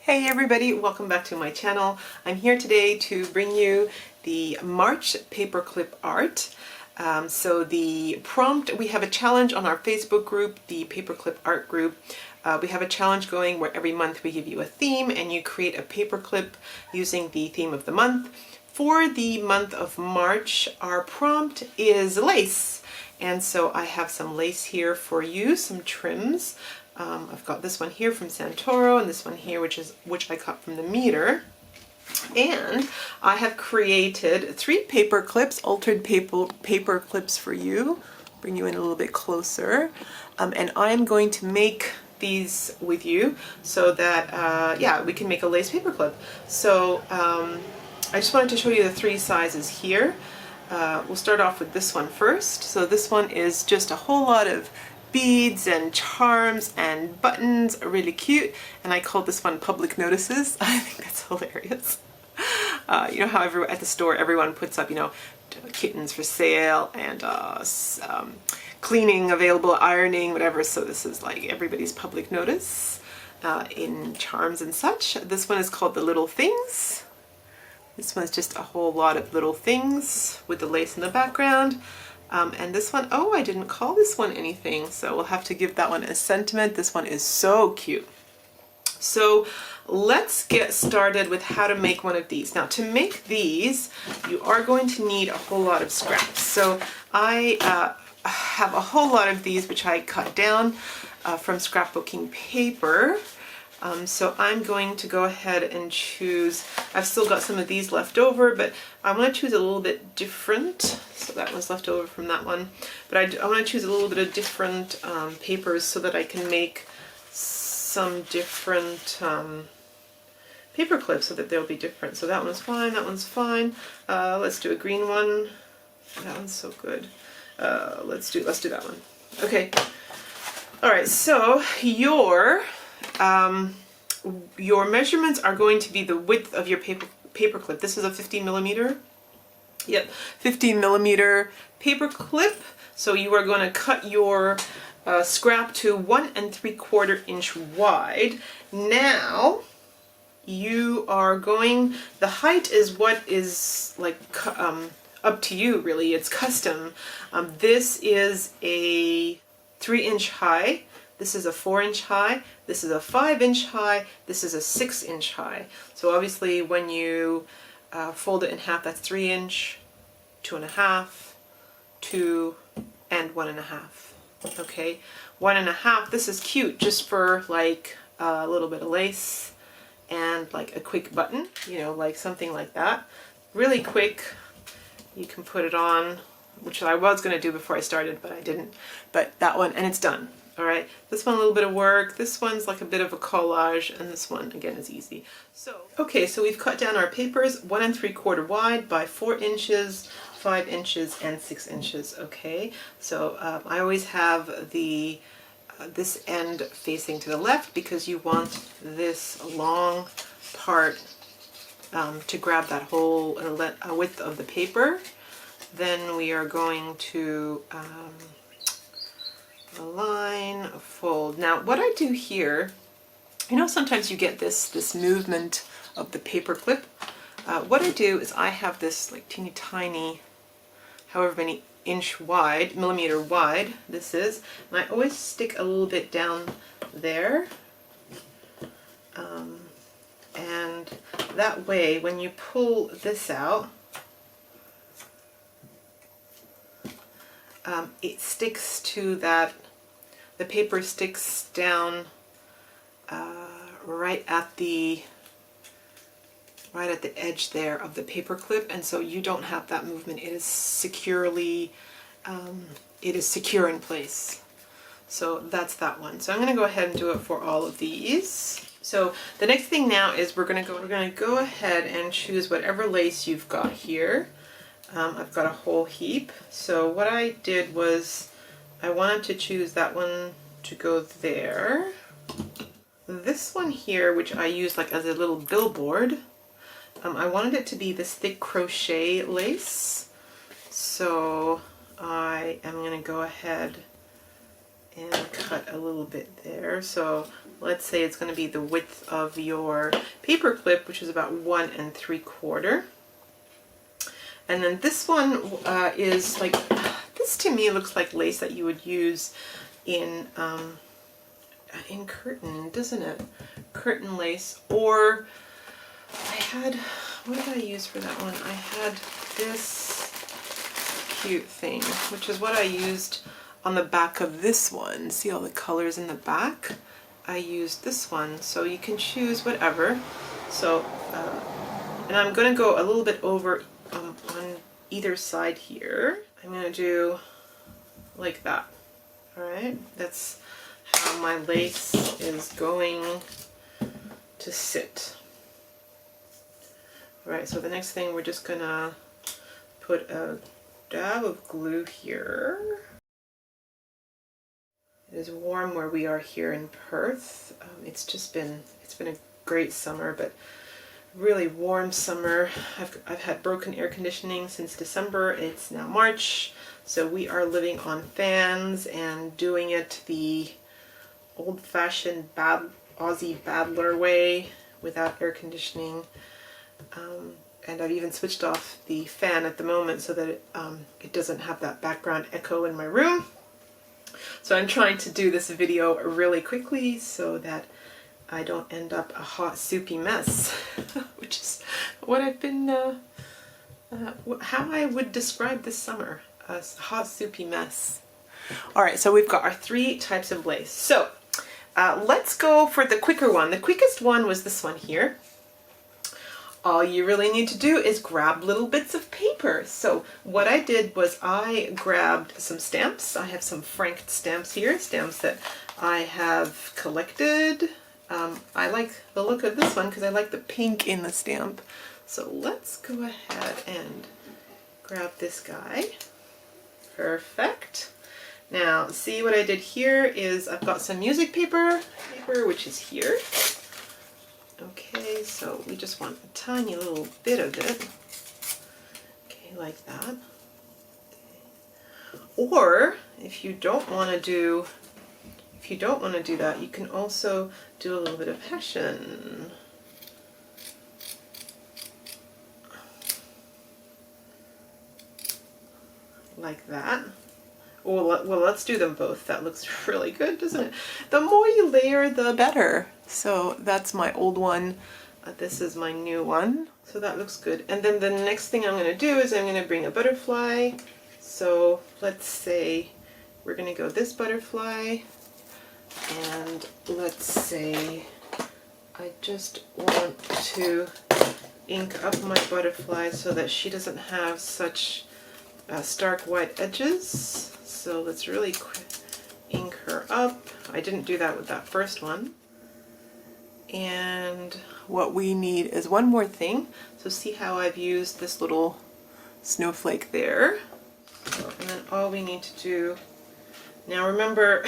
Hey everybody, welcome back to my channel. I'm here today to bring you the March paperclip art. So the prompt, we have a challenge on our Facebook group, the paperclip art group. We have a challenge going where every month we give you a theme and you create a paperclip using the theme of the month. For the month of March, our prompt is lace. And so I have some lace here for you, some trims. I've got this one here from Santoro and this one here which I got from the meter. And I have created 3 paper clips, altered paper clips for you. Bring you in a little bit closer. And I am going to make these with you so that, yeah, we can make a lace paper clip. So I just wanted to show you the 3 sizes here. We'll start off with this one first. So this one is just a whole lot of beads and charms and buttons, really cute, and I called this one public notices. I think that's hilarious. You know how at the store everyone puts up, you know, kittens for sale and cleaning available, ironing, whatever, so this is like everybody's public notice in charms and such. This one is called the little things. This one is just a whole lot of little things with the lace in the background. And this one, oh, I didn't call this one anything, so we'll have to give that one a sentiment. This one is so cute. So let's get started with how to make one of these. Now to make these, you are going to need a whole lot of scraps. So I have a whole lot of these which I cut down from scrapbooking paper. So I'm going to go ahead and choose, I've still got some of these left over, but I want to choose a little bit different. So that one's left over from that one. But I want to choose a little bit of different papers so that I can make some different paper clips so that they'll be different. So that one's fine, that one's fine. Let's do a green one. That one's so good. Let's do that one. Okay. All right, so your measurements are going to be the width of your paper clip. This is a 50 millimeter. Yep, 50 millimeter paper clip. So you are going to cut your scrap to 1 3/4 inch wide. Now you are going, the height is what is like up to you really, it's custom. This is a 3-inch high. This is a 4-inch high, this is a 5-inch high, this is a 6-inch high. So obviously when you fold it in half, that's 3-inch, 2.5, 2, and 1.5. Okay, 1.5, this is cute just for like a little bit of lace and like a quick button, you know, like something like that. Really quick, you can put it on, which I was going to do before I started, but I didn't. But that one, and it's done. All right, this one a little bit of work, this one's like a bit of a collage, and this one again is easy. So, okay, so we've cut down our papers 1 3/4 wide by 4 inches, 5 inches, and 6 inches, okay? So I always have the this end facing to the left because you want this long part to grab that whole width of the paper. Then we are going to align, fold. Now what I do here, you know, sometimes you get this movement of the paper clip. What I do is I have this like teeny tiny, however many inch wide, millimeter wide this is, and I always stick a little bit down there. And that way when you pull this out, it sticks to that, the paper sticks down right at the edge there of the paper clip, and so you don't have that movement. It is securely, it is secure in place. So that's that one. So I'm going to go ahead and do it for all of these. So the next thing now is we're going to go ahead and choose whatever lace you've got here. I've got a whole heap. So what I did was I wanted to choose that one to go there. This one here, which I used like as a little billboard, I wanted it to be this thick crochet lace. So I am going to go ahead and cut a little bit there. So let's say it's going to be the width of your paper clip, which is about 1 3/4. And then this one is like, this to me looks like lace that you would use in curtain, doesn't it? Curtain lace. Or I had, what did I use for that one? I had this cute thing, which is what I used on the back of this one. See all the colors in the back? I used this one, so you can choose whatever. So, and I'm going to go a little bit over on either side here. I'm going to do like that. Alright, that's how my lace is going to sit. Alright, so the next thing, we're just going to put a dab of glue here. It is warm where we are here in Perth. It's been a great summer, but really warm summer. I've had broken air conditioning since December. It's now March, so we are living on fans and doing it the old-fashioned Aussie battler way without air conditioning. And I've even switched off the fan at the moment so that it doesn't have that background echo in my room. So I'm trying to do this video really quickly so that I don't end up a hot soupy mess, which is what I've been, how I would describe this summer, a hot soupy mess. Alright, so we've got our 3 types of lace. So let's go for the quicker one. The quickest one was this one here. All you really need to do is grab little bits of paper. So what I did was I grabbed some stamps. I have some franked stamps here, stamps that I have collected. I like the look of this one because I like the pink in the stamp. So let's go ahead and grab this guy. Perfect. Now see what I did here is I've got some music paper, which is here. Okay, so we just want a tiny little bit of it. Okay, like that. Okay. Or if you don't want to do that, you can also do a little bit of hessian. Like that. Well, let's do them both. That looks really good, doesn't it? The more you layer, the better. So that's my old one. This is my new one. So that looks good. And then the next thing I'm going to do is I'm going to bring a butterfly. So let's say we're going to go this butterfly. And let's say I just want to ink up my butterfly so that she doesn't have such stark white edges. So let's really ink her up. I didn't do that with that first one. And what we need is one more thing. So see how I've used this little snowflake there. And then all we need to do, now remember,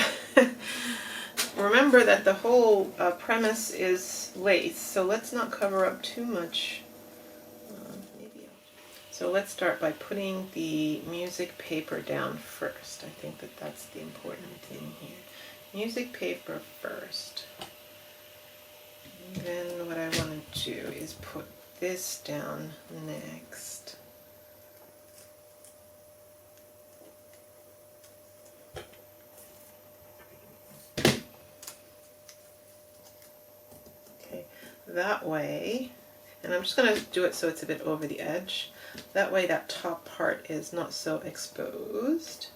remember that the whole premise is lace, so let's not cover up too much. So let's start by putting the music paper down first. I think that that's the important thing here. Music paper first. And then what I want to do is put this down next. Okay, that way, and I'm just going to do it so it's a bit over the edge. That way that top part is not so exposed.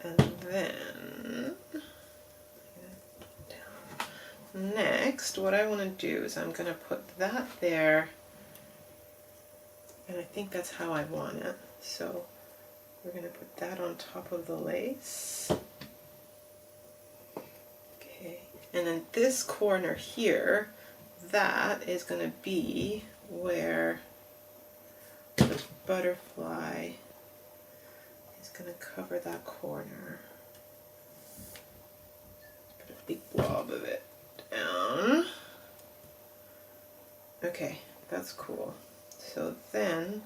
And then down. Next, what I want to do is I'm going to put that there, and I think that's how I want it. So we're going to put that on top of the lace. Okay, and then this corner here, that is going to be where the butterfly is going to cover that corner. Put a big blob of it down. Okay, that's cool. So then,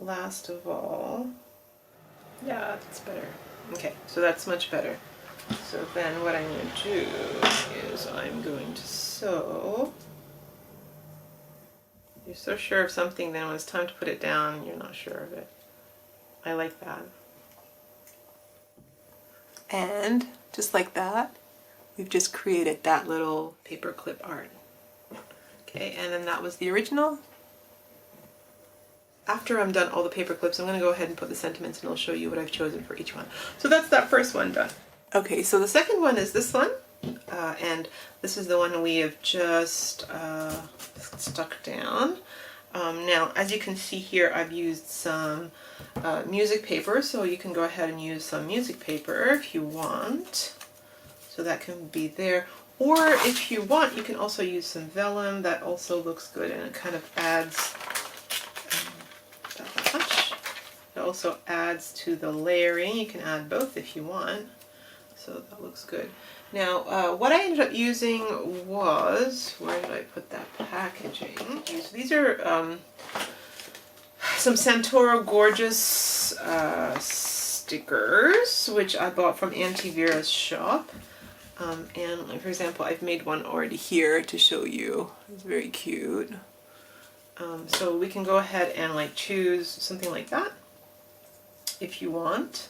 last of all, yeah, that's better. Okay, so that's much better. So then what I'm going to do is I'm going to sew. You're so sure of something, then when it's time to put it down, you're not sure of it. I like that. And just like that, we've just created that little paperclip art. Okay, and then that was the original. After I'm done all the paper clips, I'm going to go ahead and put the sentiments and I'll show you what I've chosen for each one. So that's that first one done. Okay, so the second one is this one. And this is the one we have just stuck down. Now, as you can see here, I've used some music paper, so you can go ahead and use some music paper if you want. So that can be there. Or if you want, you can also use some vellum. That also looks good, and it kind of adds that much. It also adds to the layering. You can add both if you want. So that looks good. Now, what I ended up using was, where did I put that packaging? These are some Santoro Gorgeous stickers, which I bought from Auntie Vera's shop. And like, for example, I've made one already here to show you. It's very cute. So we can go ahead and like choose something like that if you want.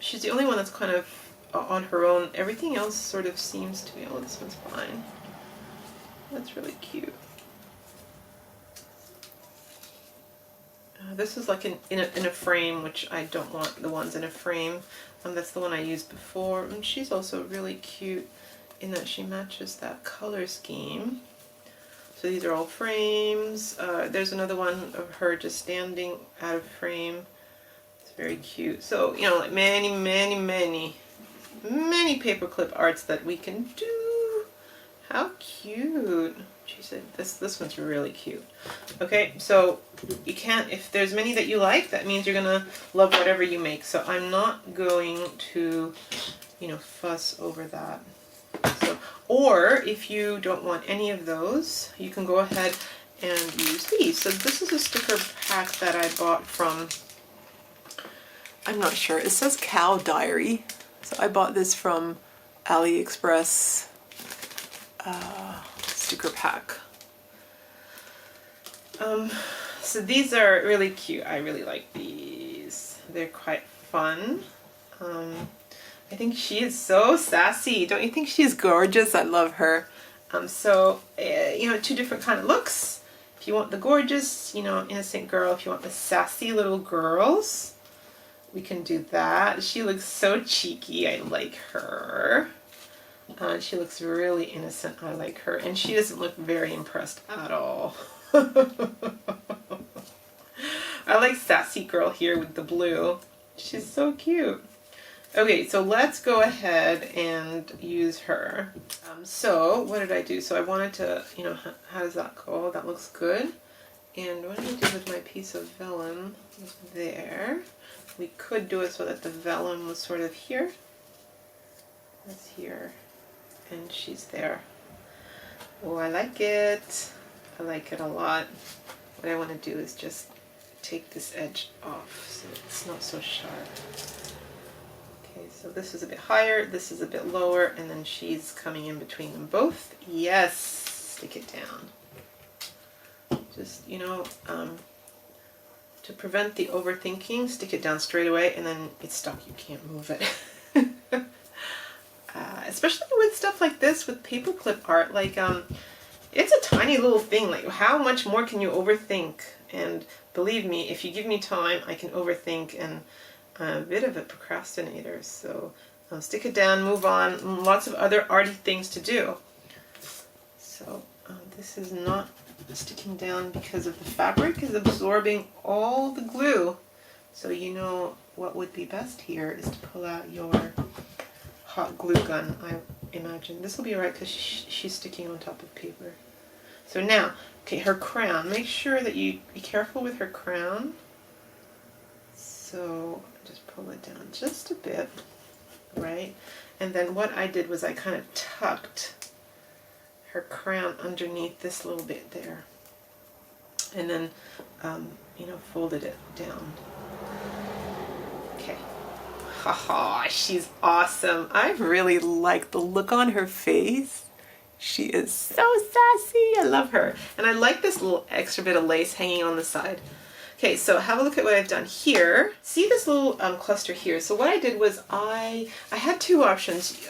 She's the only one that's kind of on her own. Everything else sort of seems to be, oh, this one's fine. That's really cute. This is like in a frame, which I don't want the ones in a frame. That's the one I used before. And she's also really cute in that she matches that color scheme. So these are all frames. There's another one of her just standing out of frame. It's very cute. So, you know, like many paperclip arts that we can do. How cute. She said this one's really cute. Okay, so you can't, if there's many that you like, that means you're gonna love whatever you make. So I'm not going to, you know, fuss over that. So, or if you don't want any of those, you can go ahead and use these. So this is a sticker pack that I bought from, I'm not sure, it says Cow Diary. So I bought this from AliExpress sticker pack. So these are really cute. I really like these. They're quite fun. I think she is so sassy. Don't you think she's gorgeous? I love her. So, you know, two different kind of looks. If you want the gorgeous, you know, innocent girl, if you want the sassy little girls, we can do that. She looks so cheeky. I like her. She looks really innocent. I like her. And she doesn't look very impressed at all. I like sassy girl here with the blue. She's so cute. Okay, so let's go ahead and use her. So what did I do? So I wanted to, you know, how does that go? That looks good. And what did I do with my piece of vellum there? We could do it so that the vellum was sort of here. That's here. And she's there. Oh, I like it. I like it a lot. What I want to do is just take this edge off so it's not so sharp. Okay, so this is a bit higher, this is a bit lower, and then she's coming in between them both. Yes, stick it down. Just, you know, to prevent the overthinking, stick it down straight away, and then it's stuck. You can't move it. Especially with stuff like this, with paperclip art, like, it's a tiny little thing. Like, how much more can you overthink? And believe me, if you give me time, I can overthink, and I'm a bit of a procrastinator. So stick it down, move on. Lots of other arty things to do. So this is not sticking down because of the fabric is absorbing all the glue. So you know what would be best here is to pull out your hot glue gun, I imagine. This will be alright because she's sticking on top of paper. So now, okay, her crown. Make sure that you be careful with her crown. So just pull it down just a bit, right? And then what I did was I kind of tucked her crown underneath this little bit there. And then, you know, folded it down. Okay. Haha, she's awesome. I really like the look on her face. She is so sassy. I love her. And I like this little extra bit of lace hanging on the side. Okay, so have a look at what I've done here. See this little cluster here? So what I did was I had two options,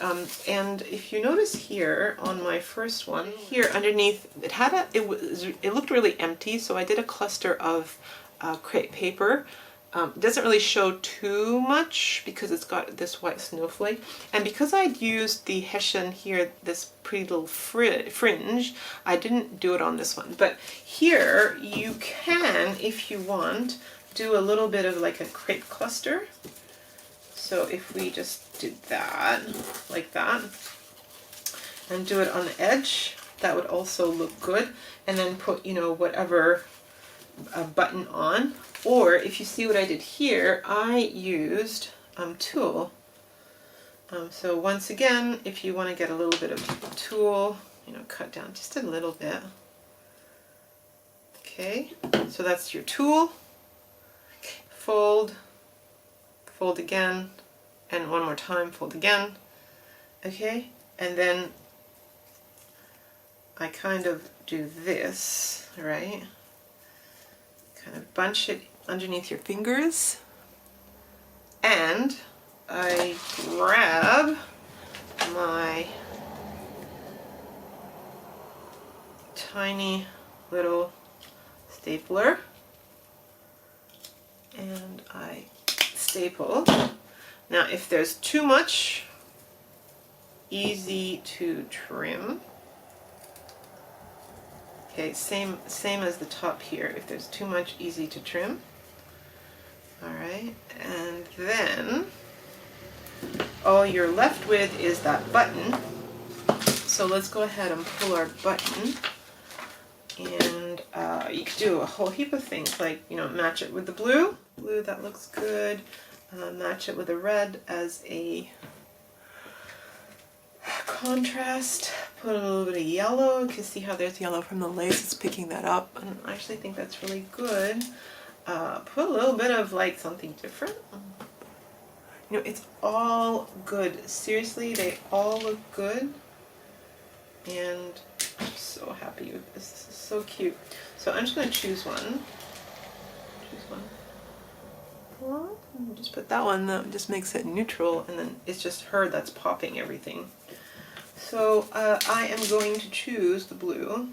and if you notice here on my first one, here underneath, it looked really empty, so I did a cluster of crepe paper. It doesn't really show too much because it's got this white snowflake, and because I'd used the Hessian here, this pretty little fringe, I didn't do it on this one. But here you can, if you want, do a little bit of like a crepe cluster. So if we just did that, like that, and do it on the edge, that would also look good. And then put, you know, whatever button on. Or if you see what I did here, I used tulle. So once again, if you want to get a little bit of tulle, you know, cut down just a little bit. Okay, so that's your tulle. Fold, fold again, and one more time, fold again. Okay, and then I kind of do this, right? Kind of bunch it underneath your fingers, and I grab my tiny little stapler and I staple. Now if there's too much, easy to trim. Okay, same as the top here. If there's too much, easy to trim. Alright, and then all you're left with is that button. So let's go ahead and pull our button. And you could do a whole heap of things, like, you know, match it with the blue. Blue, that looks good. Match it with the red as a contrast. Put a little bit of yellow. You can see how there's yellow from the lace. It's picking that up, and I actually think that's really good. Put a little bit of like something different. You know, it's all good. Seriously, they all look good, and I'm so happy with this. This is so cute. So I'm just going to choose one. Choose one. Well, just put that one. That just makes it neutral, and then it's just her that's popping everything. So I am going to choose the blue.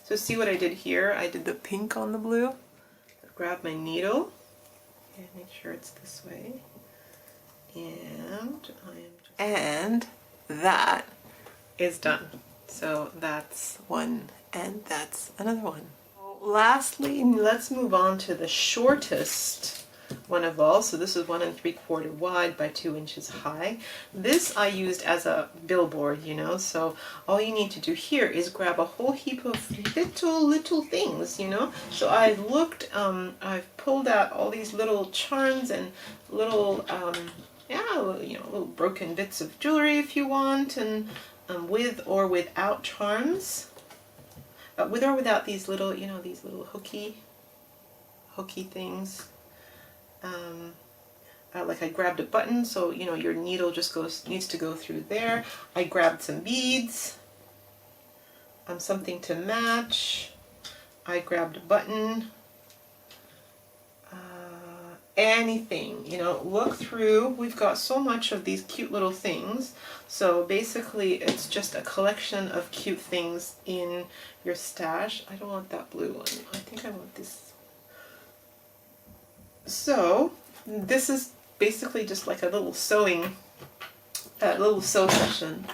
So see what I did here? I did the pink on the blue. Grab my needle and make sure it's this way. And that is done. So that's one, and that's another one. Lastly, let's move on to the shortest one of all. So this is 1 3/4 wide by 2 inches high. This I used as a billboard, you know, so all you need to do here is grab a whole heap of little things, you know. So I've looked, I've pulled out all these little charms and little, yeah, you know, little broken bits of jewelry if you want, and with or without charms. With or without these little, you know, these little hooky things. Like I grabbed a button, so you know your needle just needs to go through there. I grabbed some beads, something to match. I grabbed a button. Anything, you know, look through. We've got so much of these cute little things. So basically it's just a collection of cute things in your stash. I don't want that blue one. I think I want this. So this is basically just like a little sewing, little sew session.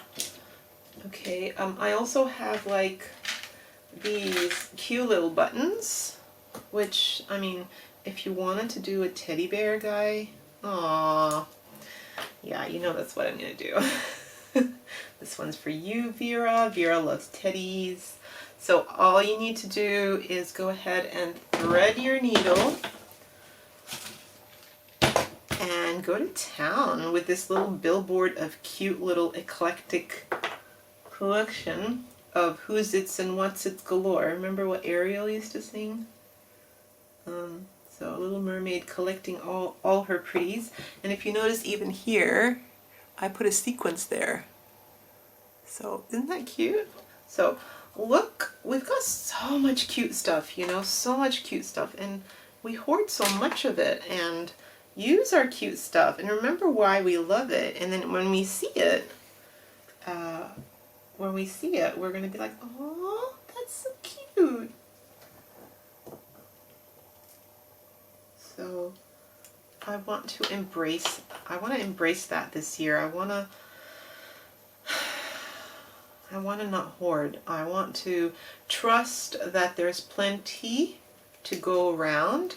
Okay, I also have like these cute little buttons, which, I mean, if you wanted to do a teddy bear guy, aww, yeah, you know that's what I'm gonna do. This one's for you, Vera. Vera loves teddies. So all you need to do is go ahead and thread your needle and go to town with this little billboard of cute little eclectic collection of who's its and what's its galore. Remember what Ariel used to sing? So a little mermaid collecting all her pretties. And if you notice even here, I put a sequence there. So isn't that cute? So look, we've got so much cute stuff, you know, so much cute stuff. And we hoard so much of it and use our cute stuff and remember why we love it. And then when we see it, we're going to be like, oh, that's so cute. So I want to embrace that this year. I want to not hoard. I want to trust that there's plenty to go around,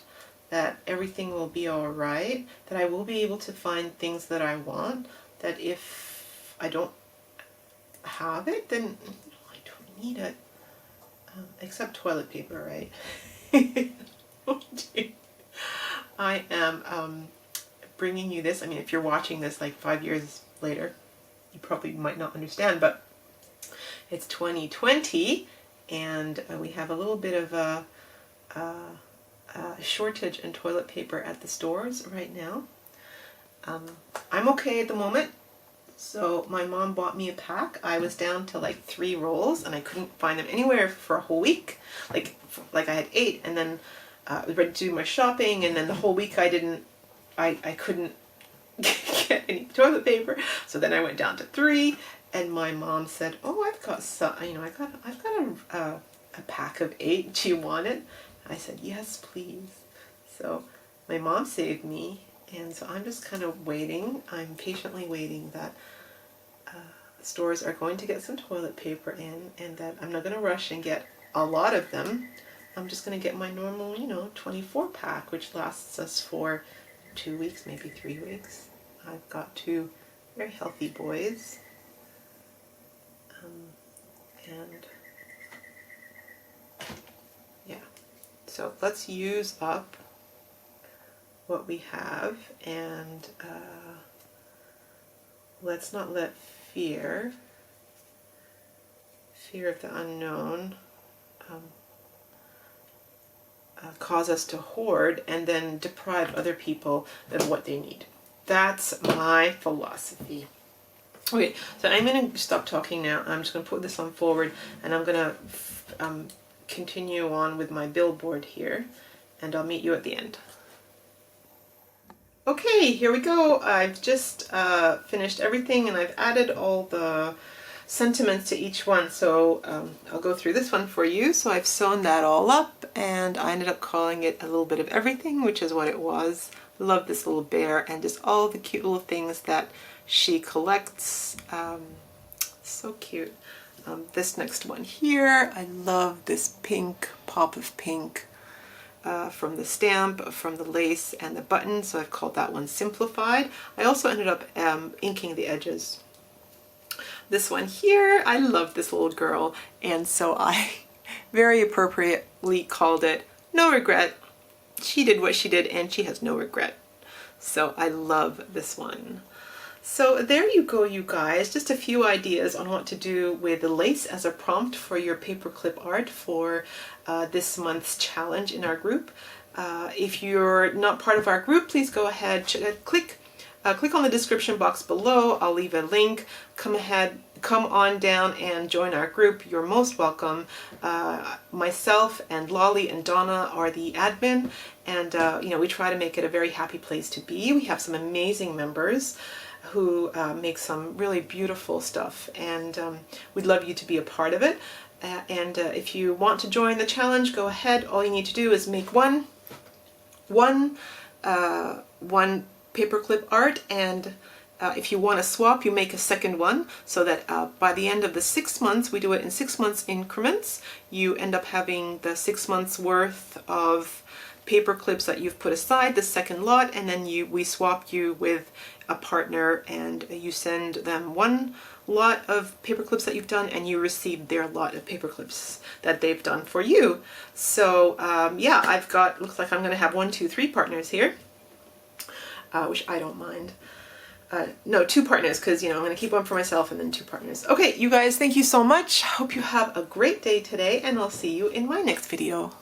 that everything will be all right, that I will be able to find things that I want, that if I don't have it, then I don't need it. Except toilet paper, right? I am bringing you this. I mean, if you're watching this like 5 years later, you probably might not understand, but it's 2020 and we have a little bit of a shortage in toilet paper at the stores right now. I'm okay at the moment. So my mom bought me a pack. I was down to like 3 rolls and I couldn't find them anywhere for a whole week. Like I had 8 and then I was ready to do my shopping and then the whole week I couldn't get any toilet paper. So then I went down to 3 and my mom said, oh, I've got some, you know, I've got a pack of 8. Do you want it? I said, yes, please. So my mom saved me. And so I'm just kind of waiting. I'm patiently waiting that stores are going to get some toilet paper in and that I'm not going to rush and get a lot of them. I'm just going to get my normal, you know, 24 pack, which lasts us for 2 weeks, maybe 3 weeks. I've got 2 very healthy boys. And yeah, so let's use up what we have and let's not let fear of the unknown cause us to hoard and then deprive other people of what they need. That's my philosophy. Okay, so I'm going to stop talking now. I'm just going to put this on forward and I'm going to continue on with my billboard here and I'll meet you at the end. Okay, here we go. I've just finished everything and I've added all the sentiments to each one. So I'll go through this one for you. So I've sewn that all up and I ended up calling it A Little Bit of Everything, which is what it was. Love this little bear and just all the cute little things that she collects. So cute. This next one here, I love this pink, pop of pink. From the stamp, from the lace and the button, so I've called that one Simplified. I also ended up inking the edges. This one here, I love this little girl, and so I very appropriately called it No Regret. She did what she did and she has no regret. So I love this one. So there you go, you guys. Just a few ideas on what to do with the lace as a prompt for your paperclip art for this month's challenge in our group. If you're not part of our group, please go ahead, click on the description box below. I'll leave a link. Come on down and join our group. You're most welcome. Myself and Lolly and Donna are the admin, and you know, we try to make it a very happy place to be. We have some amazing members who make some really beautiful stuff, and we'd love you to be a part of it. And if you want to join the challenge, go ahead. All you need to do is make one paperclip art, and if you want to swap, you make a second one, so that by the end of the 6 months, we do it in 6 months increments, you end up having the 6 months worth of paper clips that you've put aside, the second lot, and then we swap you with a partner and you send them one lot of paper clips that you've done and you receive their lot of paper clips that they've done for you. So yeah, I've got, looks like I'm going to have 1, 2, 3 partners here, which I don't mind. No, 2 partners, because, you know, I'm going to keep one for myself and then 2 partners. Okay, you guys, thank you so much. Hope you have a great day today, and I'll see you in my next video.